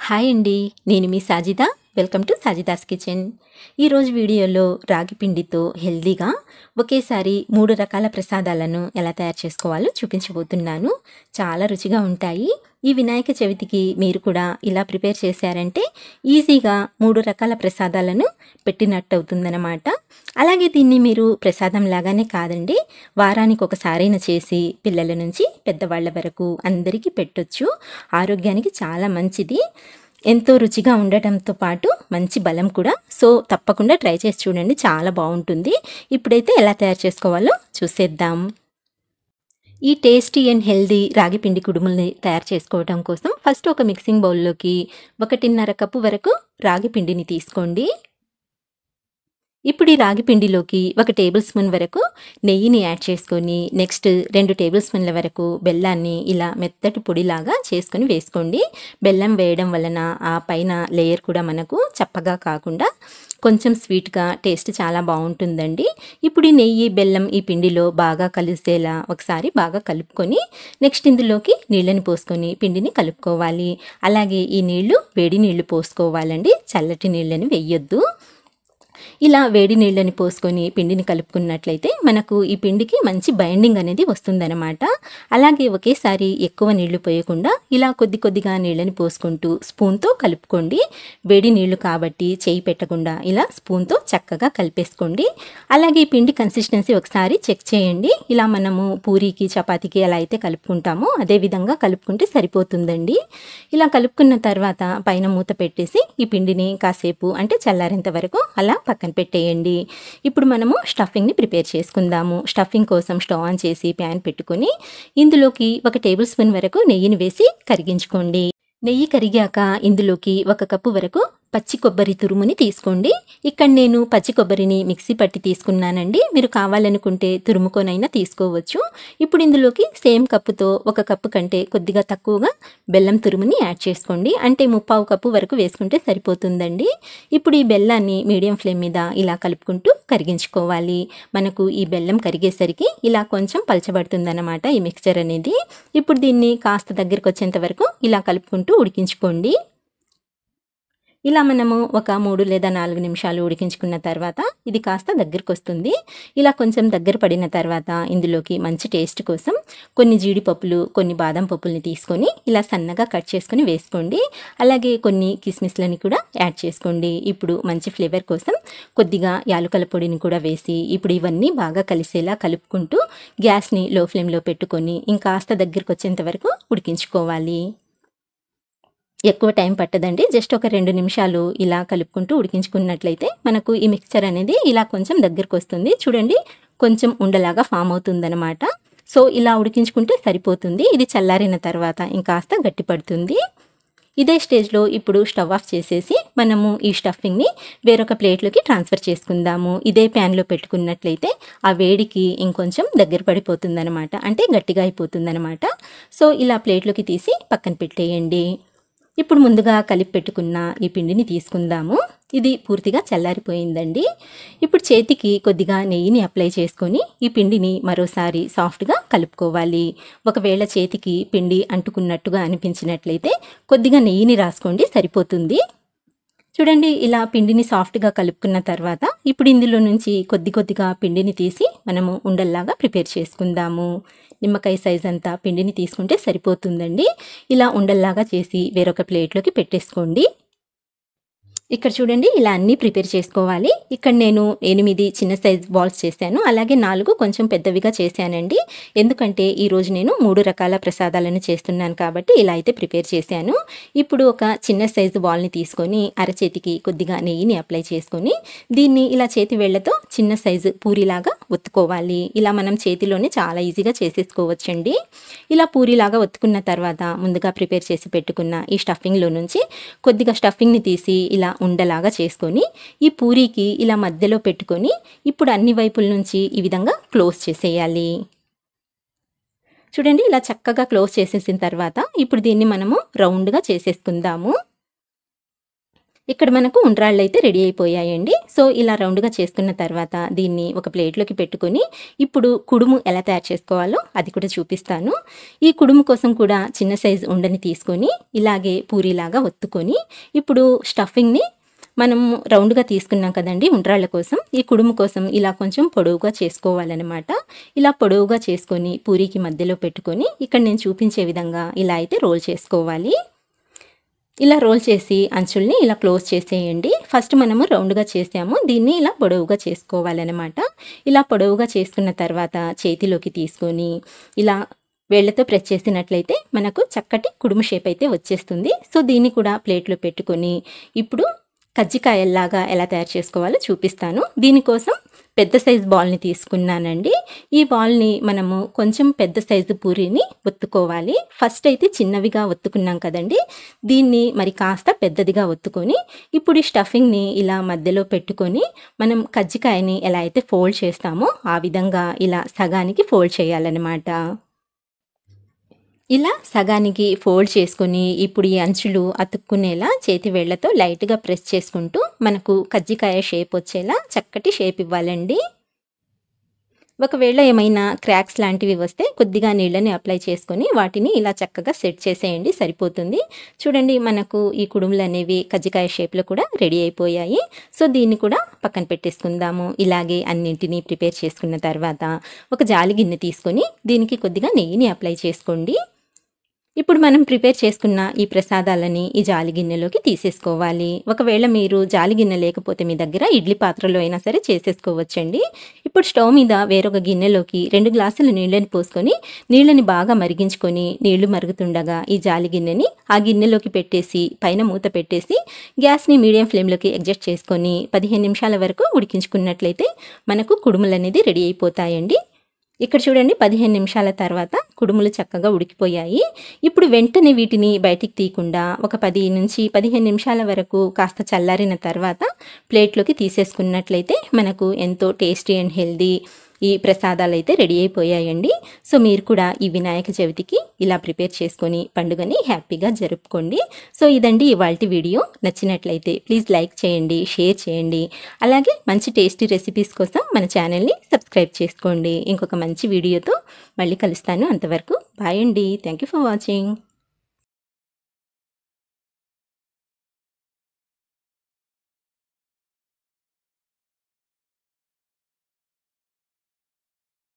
Hi అండి, నేను మీ Sajida. Welcome to Sajida's kitchen. ఈరోజు వీడియోలో రాగి పిండితో హెల్దీగా ఒకేసారి 3 రకాల ప్రసాదాలను ఎలా తయారు చేసుకోవాలో చూపించబోతున్నాను. చాలా రుచిగా ఉంటాయి. ఈ వినాయక చవితికి మీరు కూడా ఇలా ప్రిపేర్ చేశారంటే ఈజీగా 3 రకాల ప్రసాదాలను పెట్టినట్టు అవుతుందన్నమాట. అలాగే దీన్ని మీరు ప్రసాదం లాగానే కాదండి, వారానికి ఒకసారైనా చేసి పిల్లల నుంచి పెద్దవాళ్ళ వరకు అందరికీ పెట్టొచ్చు. ఆరోగ్యానికి చాలా మంచిది. ఎంతో రుచిగా ఉండటంతో పాటు మంచి బలం కూడా. సో తప్పకుండా ట్రై చేసి చూడండి, చాలా బాగుంటుంది. ఇప్పుడైతే ఎలా తయారు చేసుకోవాలో చూసేద్దాం. ఈ టేస్టీ అండ్ హెల్దీ రాగి పిండి కుడుముల్ని తయారు చేసుకోవడం కోసం ఫస్ట్ ఒక మిక్సింగ్ బౌల్లోకి 1.5 కప్పు వరకు రాగి పిండిని తీసుకోండి. ఇప్పుడు ఈ రాగి పిండిలోకి 1 టేబుల్ స్పూన్ వరకు నెయ్యిని యాడ్ చేసుకొని నెక్స్ట్ 2 టేబుల్ స్పూన్ల వరకు బెల్లాన్ని ఇలా మెత్తటి పొడిలాగా చేసుకొని వేసుకోండి. బెల్లం వేయడం వలన ఆ పైన లేయర్ కూడా మనకు చప్పగా కాకుండా కొంచెం స్వీట్గా టేస్ట్ చాలా బాగుంటుందండి. ఇప్పుడు ఈ నెయ్యి బెల్లం ఈ పిండిలో బాగా కలిసేలా ఒకసారి బాగా కలుపుకొని నెక్స్ట్ ఇందులోకి నీళ్ళని పోసుకొని పిండిని కలుపుకోవాలి. అలాగే ఈ నీళ్లు వేడి నీళ్లు పోసుకోవాలండి, చల్లటి నీళ్ళని వెయ్యొద్దు. ఇలా వేడి నీళ్ళని పోసుకొని పిండిని కలుపుకున్నట్లయితే మనకు ఈ పిండికి మంచి బైండింగ్ అనేది వస్తుందన్నమాట. అలాగే ఒకేసారి ఎక్కువ నీళ్లు పోయకుండా ఇలా కొద్ది కొద్దిగా నీళ్ళని పోసుకుంటూ స్పూన్తో కలుపుకోండి. వేడి నీళ్లు కాబట్టి చేయి పెట్టకుండా ఇలా స్పూన్తో చక్కగా కలిపేసుకోండి. అలాగే ఈ పిండి కన్సిస్టెన్సీ ఒకసారి చెక్ చేయండి. ఇలా మనము పూరీకి చపాతీకి ఎలా అయితే కలుపుకుంటామో అదే విధంగా కలుపుకుంటే సరిపోతుందండి. ఇలా కలుపుకున్న తర్వాత పైన మూత పెట్టేసి ఈ పిండిని కాసేపు అంటే చల్లారేంత వరకు అలా పక్కన పెట్టేయండి. ఇప్పుడు మనము స్టఫింగ్ని ప్రిపేర్ చేసుకుందాము. స్టఫింగ్ కోసం స్టవ్ ఆన్ చేసి ప్యాన్ పెట్టుకొని ఇందులోకి 1 టేబుల్ స్పూన్ వరకు నెయ్యిని వేసి కరిగించుకోండి. నెయ్యి కరిగాక ఇందులోకి 1 కప్పు వరకు పచ్చి కొబ్బరి తురుముని తీసుకోండి. ఇక్కడ నేను పచ్చి కొబ్బరిని మిక్సీ పట్టి తీసుకున్నానండి, మీరు కావాలనుకుంటే తురుముకొనైనా తీసుకోవచ్చు. ఇప్పుడు ఇందులోకి సేమ్ కప్పుతో 1 కప్పు కంటే కొద్దిగా తక్కువగా బెల్లం తురుముని యాడ్ చేసుకోండి. అంటే 1/4 కప్పు వరకు వేసుకుంటే సరిపోతుందండి. ఇప్పుడు ఈ బెల్లాన్ని మీడియం ఫ్లేమ్ మీద ఇలా కలుపుకుంటూ కరిగించుకోవాలి. మనకు ఈ బెల్లం కరిగేసరికి ఇలా కొంచెం పలచబడుతుందన్నమాట ఈ మిక్స్చర్ అనేది. ఇప్పుడు దీన్ని కాస్త దగ్గరికి వచ్చేంత వరకు ఇలా కలుపుకుంటూ ఉడికించుకోండి. ఇలా మనము ఒక 3 లేదా 4 నిమిషాలు ఉడికించుకున్న తర్వాత ఇది కాస్త దగ్గరికి వస్తుంది. ఇలా కొంచెం దగ్గర పడిన తర్వాత ఇందులోకి మంచి టేస్ట్ కోసం కొన్ని జీడిపప్పులు, కొన్ని బాదం పప్పుల్ని తీసుకొని ఇలా సన్నగా కట్ చేసుకొని వేసుకోండి. అలాగే కొన్ని కిస్మిస్లని కూడా యాడ్ చేసుకోండి. ఇప్పుడు మంచి ఫ్లేవర్ కోసం కొద్దిగా యాలకుల పొడిని కూడా వేసి ఇప్పుడు ఇవన్నీ బాగా కలిసేలా కలుపుకుంటూ గ్యాస్ని లో ఫ్లేమ్లో పెట్టుకొని ఇంకాస్త దగ్గరికి వచ్చేంత వరకు ఉడికించుకోవాలి. ఎక్కువ టైం పట్టదండి, జస్ట్ ఒక 2 నిమిషాలు ఇలా కలుపుకుంటూ ఉడికించుకున్నట్లయితే మనకు ఈ మిక్స్చర్ అనేది ఇలా కొంచెం దగ్గరకు వస్తుంది. చూడండి, కొంచెం ఉండలాగా ఫామ్ అవుతుందన్నమాట. సో ఇలా ఉడికించుకుంటే సరిపోతుంది. ఇది చల్లారిన తర్వాత ఇంకాస్త గట్టిపడుతుంది. ఇదే స్టేజ్లో ఇప్పుడు స్టవ్ ఆఫ్ చేసేసి మనము ఈ స్టఫింగ్ని వేరొక ప్లేట్లోకి ట్రాన్స్ఫర్ చేసుకుందాము. ఇదే ప్యాన్లో పెట్టుకున్నట్లయితే ఆ వేడికి ఇంకొంచెం దగ్గర పడిపోతుందన్నమాట, అంటే గట్టిగా అయిపోతుందన్నమాట. సో ఇలా ప్లేట్లోకి తీసి పక్కన పెట్టేయండి. ఇప్పుడు ముందుగా కలిపి పెట్టుకున్న ఈ పిండిని తీసుకుందాము. ఇది పూర్తిగా చల్లారిపోయిందండి. ఇప్పుడు చేతికి కొద్దిగా నెయ్యిని అప్లై చేసుకొని ఈ పిండిని మరోసారి సాఫ్ట్గా కలుపుకోవాలి. ఒకవేళ చేతికి పిండి అంటుకున్నట్టుగా అనిపించినట్లయితే కొద్దిగా నెయ్యిని రాసుకోండి, సరిపోతుంది. చూడండి, ఇలా పిండిని సాఫ్ట్గా కలుపుకున్న తర్వాత ఇప్పుడు ఇందులో నుంచి కొద్ది కొద్దిగా పిండిని తీసి మనము ఉండల్లాగా ప్రిపేర్ చేసుకుందాము. నిమ్మకాయ సైజ్ అంతా పిండిని తీసుకుంటే సరిపోతుందండి. ఇలా ఉండల్లాగా చేసి వేరొక ప్లేట్లోకి పెట్టేసుకోండి. ఇక్కడ చూడండి, ఇలా అన్నీ ప్రిపేర్ చేసుకోవాలి. ఇక్కడ నేను 8 చిన్న సైజ్ బాల్స్ చేశాను, అలాగే 4 కొంచెం పెద్దవిగా చేశానండి. ఎందుకంటే ఈరోజు నేను 3 రకాల ప్రసాదాలను చేస్తున్నాను కాబట్టి ఇలా అయితే ప్రిపేర్ చేశాను. ఇప్పుడు ఒక చిన్న సైజు బాల్ని తీసుకొని అరచేతికి కొద్దిగా నెయ్యిని అప్లై చేసుకొని దీన్ని ఇలా చేతి వేళ్లతో చిన్న సైజు పూరిలాగా ఒత్తుకోవాలి. ఇలా మనం చేతిలోనే చాలా ఈజీగా చేసేసుకోవచ్చండి. ఇలా పూరిలాగా ఒత్తుకున్న తర్వాత ముందుగా ప్రిపేర్ చేసి పెట్టుకున్న ఈ స్టఫింగ్లో నుంచి కొద్దిగా స్టఫింగ్ని తీసి ఇలా ఉండలాగా చేసుకొని ఈ పూరీకి ఇలా మధ్యలో పెట్టుకొని ఇప్పుడు అన్ని వైపుల నుంచి ఈ విధంగా క్లోజ్ చేసేయాలి. చూడండి, ఇలా చక్కగా క్లోజ్ చేసేసిన తర్వాత ఇప్పుడు దీన్ని మనము రౌండ్గా చేసేసుకుందాము. ఇక్కడ మనకు ఉండ్రాళ్ళు అయితే రెడీ అయిపోయాయండి. సో ఇలా రౌండ్గా చేసుకున్న తర్వాత దీన్ని ఒక ప్లేట్లోకి పెట్టుకొని ఇప్పుడు కుడుము ఎలా తయారు చేసుకోవాలో అది కూడా చూపిస్తాను. ఈ కుడుము కోసం కూడా చిన్న సైజు ఉండని తీసుకొని ఇలాగే పూరీలాగా ఒత్తుకొని ఇప్పుడు స్టఫింగ్ని మనం రౌండ్గా తీసుకున్నాం కదండి ఉండ్రాళ్ళ కోసం, ఈ కుడుము కోసం ఇలా కొంచెం పొడవుగా చేసుకోవాలన్నమాట. ఇలా పొడవుగా చేసుకొని పూరీకి మధ్యలో పెట్టుకొని ఇక్కడ నేను చూపించే విధంగా ఇలా అయితే రోల్ చేసుకోవాలి. ఇలా రోల్ చేసి అంచుల్ని ఇలా క్లోజ్ చేసేయండి. ఫస్ట్ మనము రౌండ్గా చేసాము, దీన్ని ఇలా పొడవుగా చేసుకోవాలన్నమాట. ఇలా పొడవుగా చేసుకున్న తర్వాత చేతిలోకి తీసుకొని ఇలా వేళ్లతో ప్రెస్ చేసినట్లయితే మనకు చక్కటి కుడుము షేప్ అయితే వచ్చేస్తుంది. సో దీన్ని కూడా ప్లేట్లో పెట్టుకొని ఇప్పుడు కజ్జికాయల్లాగా ఎలా తయారు చేసుకోవాలో చూపిస్తాను. దీనికోసం పెద్ద సైజు బాల్ని తీసుకున్నానండి. ఈ బాల్ని మనము కొంచెం పెద్ద సైజు పూరీని ఒత్తుకోవాలి. ఫస్ట్ అయితే చిన్నవిగా ఒత్తుకున్నాం కదండి, దీన్ని మరి కాస్త పెద్దదిగా ఒత్తుకొని ఇప్పుడు ఈ స్టఫింగ్ని ఇలా మధ్యలో పెట్టుకొని మనం కజ్జికాయని ఎలా అయితే ఫోల్డ్ చేస్తామో ఆ విధంగా ఇలా సగానికి ఫోల్డ్ చేయాలన్నమాట. ఇలా సగానికి ఫోల్డ్ చేసుకొని ఇప్పుడు ఈ అంచులు అతుక్కునేలా చేతి వేళ్లతో లైట్గా ప్రెస్ చేసుకుంటూ మనకు కజ్జికాయ షేప్ వచ్చేలా చక్కటి షేప్ ఇవ్వాలండి. ఒకవేళ ఏమైనా క్రాక్స్ లాంటివి వస్తే కొద్దిగా నీళ్ళని అప్లై చేసుకొని వాటిని ఇలా చక్కగా సెట్ చేసేయండి, సరిపోతుంది. చూడండి మనకు ఈ కుడుములు అనేవి కజ్జికాయ షేప్లో కూడా రెడీ అయిపోయాయి. సో దీన్ని కూడా పక్కన పెట్టేసుకుందాము. ఇలాగే అన్నింటినీ ప్రిపేర్ చేసుకున్న తర్వాత ఒక జాలి గిన్నె తీసుకొని దీనికి కొద్దిగా నెయ్యిని అప్లై చేసుకోండి. ఇప్పుడు మనం ప్రిపేర్ చేసుకున్న ఈ ప్రసాదాలని ఈ జాలి గిన్నెలోకి తీసేసుకోవాలి. ఒకవేళ మీరు జాలి గిన్నె లేకపోతే మీ దగ్గర ఇడ్లీ పాత్రలో అయినా సరే చేసేసుకోవచ్చండి. ఇప్పుడు స్టవ్ మీద వేరొక గిన్నెలోకి 2 గ్లాసుల నీళ్ళని పోసుకొని నీళ్ళని బాగా మరిగించుకొని నీళ్లు మరుగుతుండగా ఈ జాలి గిన్నెని ఆ గిన్నెలోకి పెట్టేసి పైన మూత పెట్టేసి గ్యాస్ని మీడియం ఫ్లేమ్లోకి అడ్జస్ట్ చేసుకొని 15 నిమిషాల వరకు ఉడికించుకున్నట్లయితే మనకు కుడుములు అనేది రెడీ అయిపోతాయండి. ఇక్కడ చూడండి 15 నిమిషాల తర్వాత కుడుములు చక్కగా ఉడికిపోయాయి. ఇప్పుడు వెంటనే వీటిని బయటికి తీయకుండా ఒక 10 నుంచి 15 నిమిషాల వరకు కాస్త చల్లారిన తర్వాత ప్లేట్లోకి తీసేసుకున్నట్లయితే మనకు ఎంతో టేస్టీ అండ్ హెల్దీ ఈ ప్రసాదాలు అయితే రెడీ అయిపోయాయండి. సో మీరు కూడా ఈ వినాయక చవితికి ఇలా ప్రిపేర్ చేసుకొని పండుగని హ్యాపీగా జరుపుకోండి. సో ఇదండి ఇవాల్టి వీడియో. నచ్చినట్లయితే ప్లీజ్ లైక్ చేయండి, షేర్ చేయండి. అలాగే మంచి టేస్టీ రెసిపీస్ కోసం మన ఛానల్ని సబ్స్క్రైబ్ చేసుకోండి. ఇంకొక మంచి వీడియోతో మళ్ళీ కలుస్తాను. అంతవరకు బాయ్ అండి. Thank you for watching.